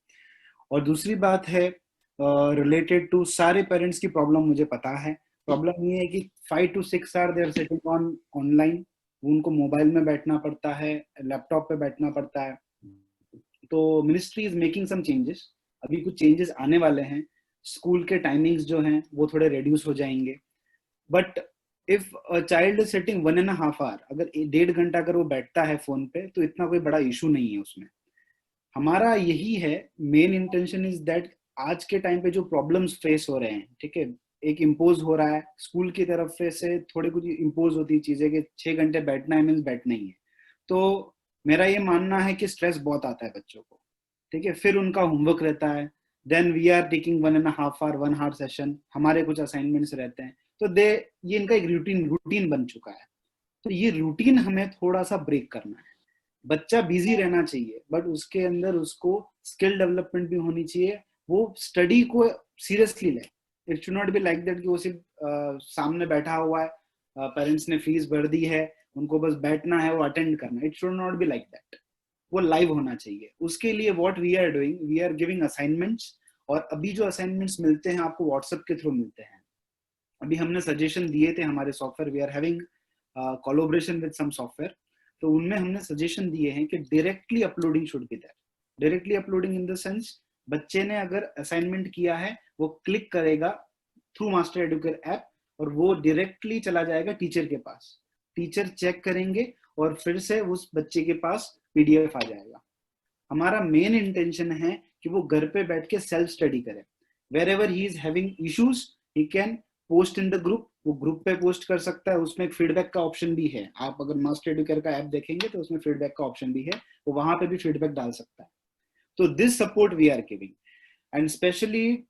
और दूसरी बात है रिलेटेड टू सारे पेरेंट्स की प्रॉब्लम मुझे पता है. प्रॉब्लम ये है कि 5 to 6 hour they are sitting on online. उनको मोबाइल में बैठना पड़ता है, लैपटॉप पे बैठना पड़ता है. तो ministry is making some changes. अभी कुछ चेंजेस आने वाले हैं. स्कूल के टाइमिंग्स जो हैं वो थोड़े रिड्यूस हो जाएंगे. But if a child is sitting 1.5 hour, अगर 1.5 घंटा अगर वो बैठता है फोन पे, तो इतना कोई बड़ा इशू नहीं है उसमें. हमारा यही है, मेन इंटेंशन इज दैट आज के टाइम पे जो प्रॉब्लम्स फेस हो रहे हैं, ठीक है, एक इम्पोज हो रहा है स्कूल की तरफ से, थोड़ी कुछ इम्पोज होती चीजें कि 6 घंटे बैठना है मीन्स बैठना ही है. तो मेरा ये मानना है कि स्ट्रेस बहुत आता है बच्चों को, ठीक है. फिर उनका होमवर्क रहता है, then we are taking 1.5 hour 1 hour session, हमारे कुछ असाइनमेंट्स रहते हैं. तो ये इनका एक रूटीन बन चुका है. तो ये रूटीन हमें थोड़ा सा ब्रेक करना है. बच्चा बिजी रहना चाहिए, बट उसके अंदर उसको स्किल डेवलपमेंट भी होनी चाहिए. वो स्टडी को सीरियसली ले. It should not be like that कि वो सिर्फ सामने बैठा हुआ है, पेरेंट्स ने फीस भर दी है, उनको बस बैठना है, वो अटेंड करना है. It should not be like that. वो लाइव होना चाहिए. उसके लिए what we are doing, we are giving assignments. और अभी जो असाइनमेंट्स मिलते हैं आपको व्हाट्सएप के थ्रू मिलते हैं. अभी हमने सजेशन दिए थे हमारे software, we are having collaboration with some software. तो उनमें हमने सजेशन दिए हैं कि directly uploading should be there. Directly uploading in the sense, बच्चे ने अगर असाइनमेंट किया है वो क्लिक करेगा थ्रू मास्टर एडुकेयर ऐप, और वो डायरेक्टली चला जाएगा टीचर के पास. टीचर चेक करेंगे और फिर से उस बच्चे के पास पीडीएफ आ जाएगा. हमारा मेन इंटेंशन है कि वो घर पे बैठ के सेल्फ स्टडी करे. Wherever he is having issues, he can post in the group. वो ग्रुप पे पोस्ट कर सकता है. उसमें एक फीडबैक का ऑप्शन भी है. आप अगर मास्टर एडुकेयर का ऐप देखेंगे तो उसमें फीडबैक का ऑप्शन भी है, वो वहां पे भी फीडबैक डाल सकता है. तो this support we are giving. And specially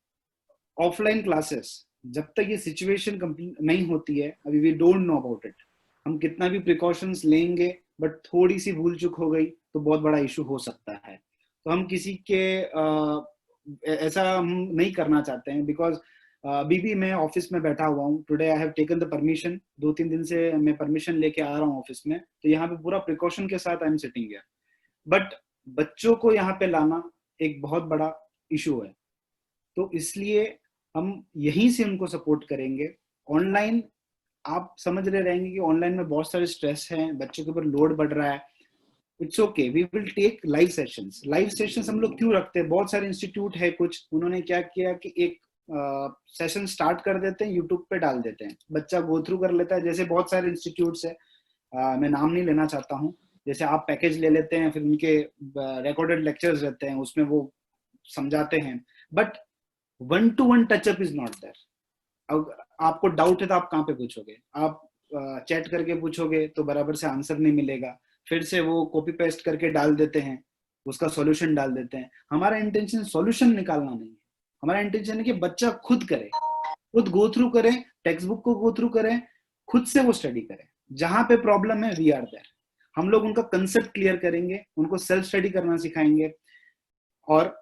offline classes, जब तक ये सिचुएशन कंप्लीट नहीं होती है, अभी we don't know about it. हम कितना भी प्रिकॉशंस लेंगे, बट थोड़ी सी भूल चूक हो गई तो बहुत बड़ा इशू हो सकता है. तो हम किसी के ऐसा हम नहीं करना चाहते हैं. बिकॉज अभी भी मैं ऑफिस में बैठा हुआ हूँ. Today I have taken the permission. 2-3 दिन से मैं परमिशन लेके आ रहा हूँ ऑफिस में. तो यहाँ पे पूरा प्रिकॉशन के साथ I am sitting here. But बच्चों को यहाँ पे लाना एक बहुत बड़ा इशू है. तो इसलिए हम यहीं से उनको सपोर्ट करेंगे. ऑनलाइन आप समझ रहे रहेंगे कि ऑनलाइन में बहुत सारे स्ट्रेस हैं, बच्चों के ऊपर लोड बढ़ रहा है. It's okay, we will take live sessions. Live sessions हम लोग क्यों रखते हैं? बहुत सारे इंस्टीट्यूट है, कुछ उन्होंने क्या किया कि एक सेशन स्टार्ट कर देते हैं, यूट्यूब पे डाल देते हैं, बच्चा गो थ्रू कर लेता है. जैसे बहुत सारे इंस्टीट्यूट्स है, मैं नाम नहीं लेना चाहता हूँ. जैसे आप पैकेज ले लेते हैं, फिर उनके रिकॉर्डेड लेक्चर्स रहते हैं, उसमें वो समझाते हैं. But 1-to-1 touch up is not there. अब आपको डाउट है तो आप कहाँ पे पूछोगे? आप चैट करके पूछोगे तो बराबर से आंसर नहीं मिलेगा, फिर से वो कॉपी पेस्ट करके डाल देते हैं, उसका सॉल्यूशन डाल देते हैं। हमारा इंटेंशन सॉल्यूशन निकालना नहीं है, हमारा इंटेंशन है कि बच्चा खुद करे, खुद गो थ्रू करे, टेक्स्ट बुक को गो थ्रू करे, खुद से वो स्टडी करे। जहां पे प्रॉब्लम है वी आर देयर, हम लोग उनका कंसेप्ट क्लियर करेंगे, उनको सेल्फ स्टडी करना सिखाएंगे, और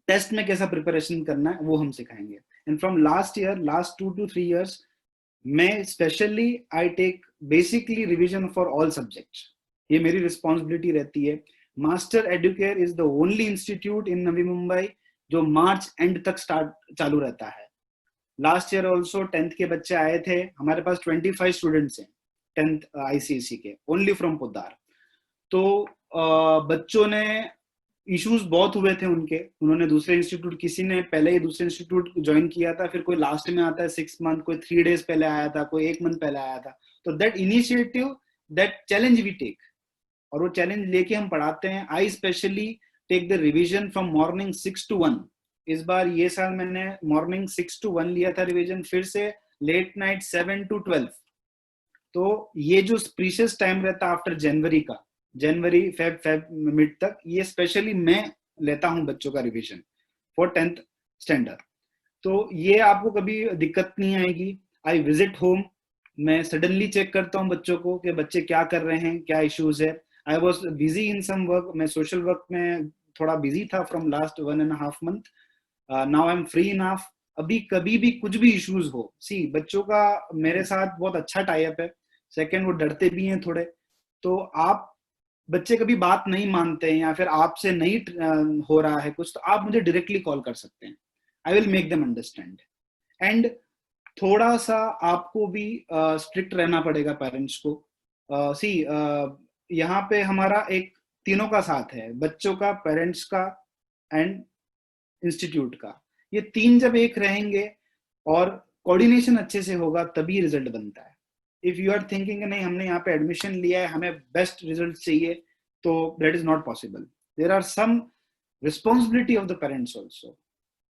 टेस्ट में कैसा प्रिपरेशन करना है वो हम सिखाएंगे। And from last year, last 2 to 3 years, मैं specially I take basically revision for all subjects, ये मेरी रिस्पॉन्सिबिलिटी रहती है। Master Educare is the only institute in Navi Mumbai जो मार्च एंड तक चालू रहता है। लास्ट ईयर ऑल्सो 10th के बच्चे आए थे, हमारे पास 25 स्टूडेंट्स हैं 10th ICSE के, ओनली फ्रॉम पोद्दार। तो बच्चों ने इश्यूज बहुत हुए थे उनके, उन्होंने दूसरे इंस्टीट्यूट, किसी ने पहले ही दूसरे इंस्टीट्यूट ज्वाइन किया था, फिर कोई लास्ट में आता है 6 month, कोई 3 days पहले आया था, कोई 1 month पहले आया था। तो that initiative, that challenge we take, और वो चैलेंज लेके हम पढ़ाते हैं। I specially take the revision from morning 6 to 1। इस बार ये साल मैंने मॉर्निंग 6 to 1 लिया था रिविजन, फिर से लेट नाइट 7 to 12। तो ये जो प्रीशियस टाइम रहता है आफ्टर जनवरी जनवरी फेब मिड तक, ये स्पेशली मैं लेता हूं बच्चों का रिवीजन फॉर 10th स्टैंडर्ड। तो ये आपको कभी दिक्कत नहीं आएगी। आई विजिट होम, मैं सडनली चेक करता हूं बच्चों को कि बच्चे क्या कर रहे हैं, क्या इश्यूज है। I was busy in some work, मैं सोशल वर्क में थोड़ा बिजी था from last 1.5 month। Now I am free enough. अभी कभी भी कुछ भी इश्यूज हो, सी बच्चों का मेरे साथ बहुत अच्छा टाई अप है। सेकेंड, वो डरते भी हैं थोड़े, तो आप बच्चे कभी बात नहीं मानते हैं या फिर आपसे नहीं हो रहा है कुछ, तो आप मुझे डायरेक्टली कॉल कर सकते हैं। I will make them understand. And थोड़ा सा आपको भी स्ट्रिक्ट रहना पड़ेगा पेरेंट्स को। सी यहाँ पे हमारा एक तीनों का साथ है, बच्चों का, पेरेंट्स का एंड इंस्टीट्यूट का। ये तीन जब एक रहेंगे और कोऑर्डिनेशन अच्छे से होगा तभी रिजल्ट बनता है। इफ यू आर थिंकिंग नहीं हमने यहाँ पे एडमिशन लिया है, हमें बेस्ट रिजल्ट चाहिए, तो that is not possible. There are some responsibility of the parents also.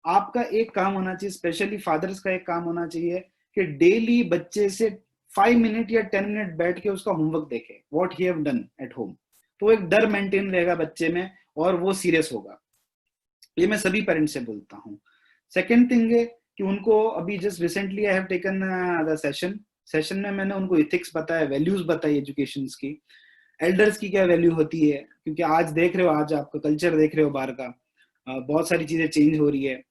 आपका एक काम होना चाहिए, स्पेशली फादर्स का एक काम होना चाहिए कि डेली बच्चे से 5 minute या 10 minute बैठ के उसका होमवर्क देखे, what he have done at home. तो एक डर मेंटेन रहेगा बच्चे में और वो सीरियस होगा। ये मैं सभी पेरेंट्स से बोलता हूँ। सेकेंड थिंग है कि उनको अभी just recently I have taken the session में मैंने उनको इथिक्स बताया, वैल्यूज बताई एजुकेशन की, एल्डर्स की क्या वैल्यू होती है, क्योंकि आज देख रहे हो, आज आपका कल्चर देख रहे हो बाहर का, बहुत सारी चीजें चेंज हो रही है।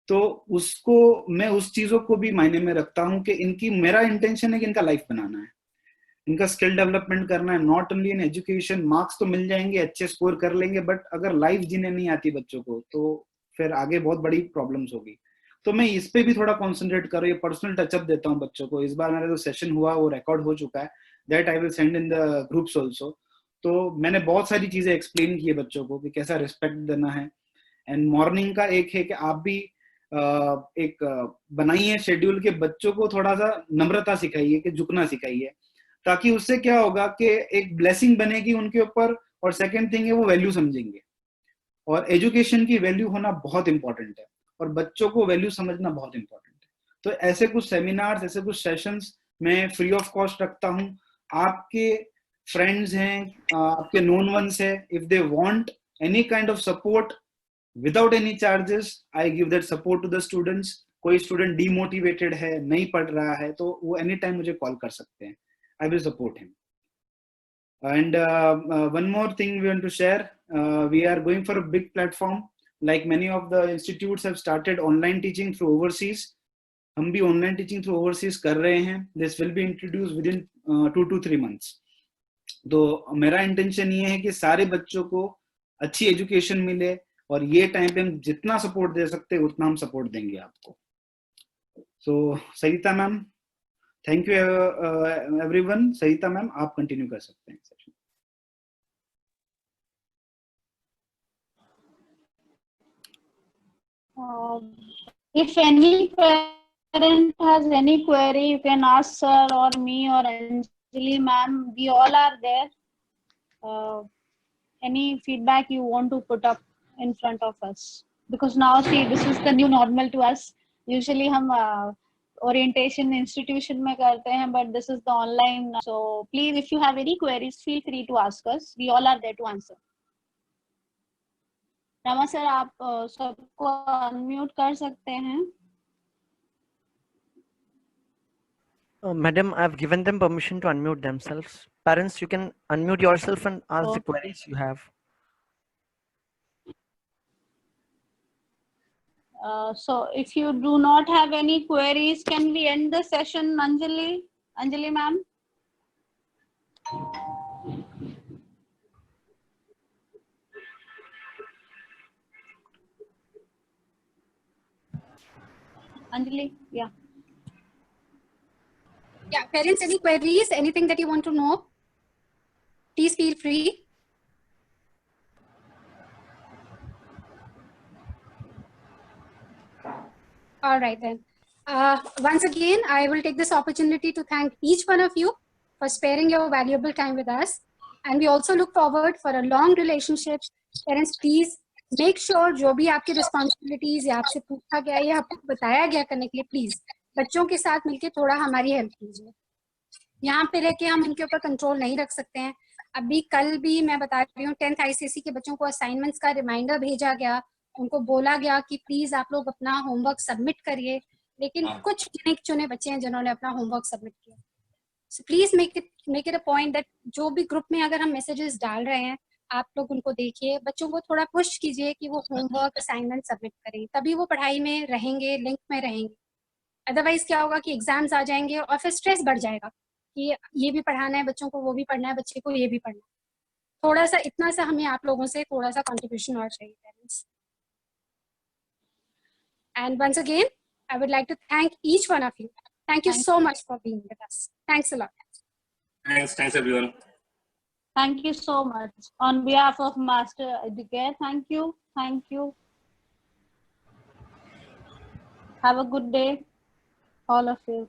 तो उसको मैं उस चीजों को भी मायने में रखता हूँ कि इनकी, मेरा इंटेंशन है कि इनका लाइफ बनाना है, इनका स्किल डेवलपमेंट करना है, not only in education. Marks तो मिल जाएंगे, अच्छे स्कोर कर लेंगे, बट अगर लाइफ जीने नहीं आती बच्चों को तो फिर आगे बहुत बड़ी प्रॉब्लम्स होगी। तो मैं इस पे भी थोड़ा कॉन्सेंट्रेट कर रही हूँ, पर्सनल टचअप देता हूँ बच्चों को। इस बार मेरा जो सेशन हुआ वो रिकॉर्ड हो चुका है, that I will send in the groups also. तो मैंने बहुत सारी चीजें एक्सप्लेन की है बच्चों को कि कैसा रिस्पेक्ट देना है। एंड मॉर्निंग का एक है कि आप भी एक बनाइए शेड्यूल के, बच्चों को थोड़ा सा नम्रता सिखाइए, कि झुकना सिखाइए, ताकि उससे क्या होगा कि एक ब्लेसिंग बनेगी उनके ऊपर। और सेकंड थिंग है वो वैल्यू समझेंगे, और एजुकेशन की वैल्यू होना बहुत इंपॉर्टेंट है और बच्चों को वैल्यू समझना बहुत इंपॉर्टेंट है। तो ऐसे कुछ सेमिनार्स, ऐसे कुछ सेशंस मैं फ्री ऑफ कॉस्ट रखता हूँ। आपके फ्रेंड्स हैं, आपके नोन वंस है, if they want any kind of support without any charges, I give that support to the students. कोई स्टूडेंट डीमोटिवेटेड है, नहीं पढ़ रहा है, तो वो एनी टाइम मुझे कॉल कर सकते हैं, I will support him. And one more thing we want to share, we are going for a big platform. Like many of the institutes have started online teaching through overseas. हम भी online teaching through overseas कर रहे हैं. This will be introduced within 2 to 3 months. तो मेरा intention ये है कि सारे बच्चों को अच्छी एजुकेशन मिले, और ये टाइम पे हम जितना सपोर्ट दे सकते हैं उतना हम सपोर्ट देंगे आपको। So Sarita ma'am, thank you everyone. सहिता मैम आप कंटिन्यू कर सकते हैं session. If any parent has any query, you can ask sir or me or Anjali ma'am. We all are there. Any feedback you want to put up in front of us, because now see, this is the new normal to us. Usually हम orientation institution में करते हैं, but this is the online. So please, if you have any queries, feel free to ask us. We all are there to answer. Rama sir, आप सबको unmute कर सकते हैं. Madam, I've given them permission to unmute themselves. Parents, you can unmute yourself and ask the Okay. queries you have. So if you do not have any queries, can we end the session, Anjali? Anjali ma'am? Anjali, yeah. Yeah, parents, any queries, anything that you want to know? Please feel free. All right then. Once again, I will take this opportunity to thank each one of you for sparing your valuable time with us. And we also look forward for a long relationship. Parents, please make sure जो भी आपकी responsibilities या आपसे पूछा गया या आपको बताया गया करने के लिए, प्लीज बच्चों के साथ मिलके थोड़ा हमारी हेल्प कीजिए. यहाँ पे लेके हम इनके ऊपर कंट्रोल नहीं रख सकते हैं. अभी कल भी मैं बता रही हूँ 10th ICSE के बच्चों को असाइनमेंट्स का रिमाइंडर भेजा गया. उनको बोला गया कि प्लीज आप लोग अपना होमवर्क सबमिट करिए, लेकिन कुछ गिने चुने बच्चे हैं जिन्होंने अपना होमवर्क सबमिट किया. So please make it a point that जो भी ग्रुप में अगर हम मैसेजेस डाल रहे हैं, आप लोग उनको देखिए, बच्चों को थोड़ा पुश कीजिए कि वो होमवर्क असाइनमेंट सबमिट करें, तभी वो पढ़ाई में रहेंगे, लिंक में रहेंगे. अदरवाइज क्या होगा कि एग्जाम्स आ जाएंगे और फिर स्ट्रेस बढ़ जाएगा कि ये भी पढ़ाना है बच्चों को, वो भी पढ़ना है, बच्चे को ये भी पढ़ना है. थोड़ा सा इतना सा हमें आप लोगों से थोड़ा सा कंट्रीब्यूशन और चाहिए parents. And once again, I would like to thank each one of you. Thank you so much for being with us. Thanks a lot. Thanks everyone. Thank you so much. On behalf of Master Educare, thank you. Thank you. Have a good day, all of you.